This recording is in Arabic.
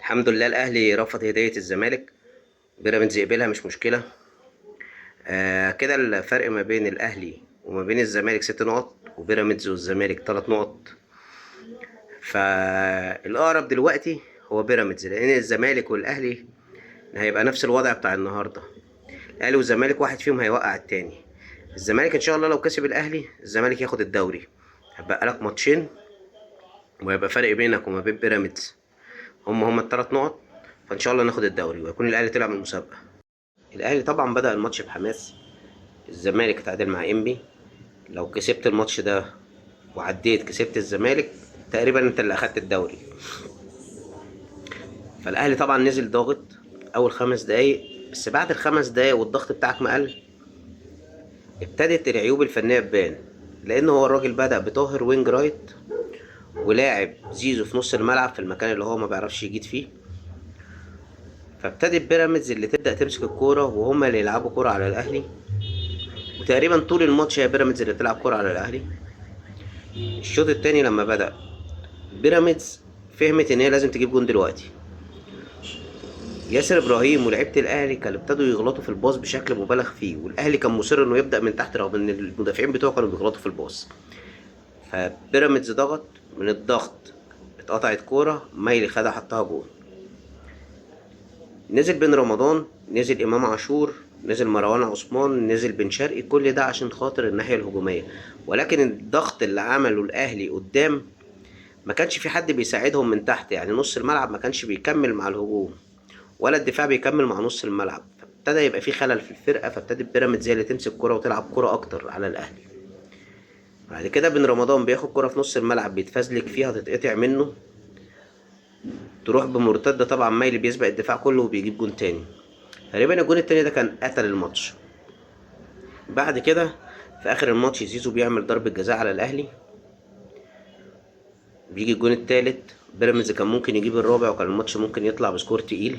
الحمد لله الاهلي رفض هديه الزمالك. بيراميدز يقبلها مش مشكله. كده الفرق ما بين الاهلي وما بين الزمالك 6 نقط، وبيراميدز والزمالك 3 نقط. فالاقرب دلوقتي هو بيراميدز، لان الزمالك والاهلي هيبقى نفس الوضع بتاع النهارده. الاهلي والزمالك واحد فيهم هيوقع التاني. الزمالك ان شاء الله لو كسب الاهلي الزمالك ياخد الدوري، هبقى لك ماتشين وهيبقى فرق بينك وما بين بيراميدز هم ال3 نقط. فان شاء الله ناخد الدوري ويكون الاهلي طلع من المسابقه. الاهلي طبعا بدأ الماتش بحماس. الزمالك اتعادل مع انبي. لو كسبت الماتش ده وعديت كسبت الزمالك تقريبا انت اللي اخدت الدوري. فالاهلي طبعا نزل ضاغط اول 5 دقايق، بس بعد ال5 دقايق والضغط بتاعك ما قل ابتدت العيوب الفنيه تبان، لان هو الراجل بدأ بطاهر وينج رايت ولاعب زيزو في نص الملعب في المكان اللي هو ما بيعرفش يجيد فيه. فابتدت بيراميدز اللي تبدأ تمسك الكوره وهم اللي يلعبوا كوره على الاهلي، وتقريبا طول الماتش هي بيراميدز اللي بتلعب كوره على الاهلي. الشوط التاني لما بدأ بيراميدز فهمت ان هي لازم تجيب جون دلوقتي. ياسر ابراهيم ولاعيبه الاهلي كانوا ابتدوا يغلطوا في الباص بشكل مبالغ فيه، والاهلي كان مصر انه يبدأ من تحت رغم ان المدافعين بتوعه كانوا بيغلطوا في الباص. فبيراميدز ضغط، من الضغط اتقطعت كوره مايلي خدها حطها جون. نزل بن رمضان، نزل امام عاشور، نزل مروان عثمان، نزل بن شرقي، كل ده عشان خاطر الناحيه الهجوميه. ولكن الضغط اللي عمله الاهلي قدام ما كانش في حد بيساعدهم من تحت، يعني نص الملعب ما كانش بيكمل مع الهجوم ولا الدفاع بيكمل مع نص الملعب، فابتدى يبقى في خلل في الفرقه. فابتدت بيراميدز هي اللي تمسك كرة وتلعب كرة اكتر على الاهلي. بعد كده بن رمضان بياخد كرة في نص الملعب بيتفزلك فيها تتقطع منه، تروح بمرتده، طبعا مايلي بيسبق الدفاع كله وبيجيب جون تاني. تقريبا الجون التاني ده كان قتل الماتش. بعد كده في اخر الماتش زيزو بيعمل ضربة جزاء على الاهلي، بيجي الجون التالت. بيراميدز كان ممكن يجيب الرابع وكان الماتش ممكن يطلع بسكور تقيل.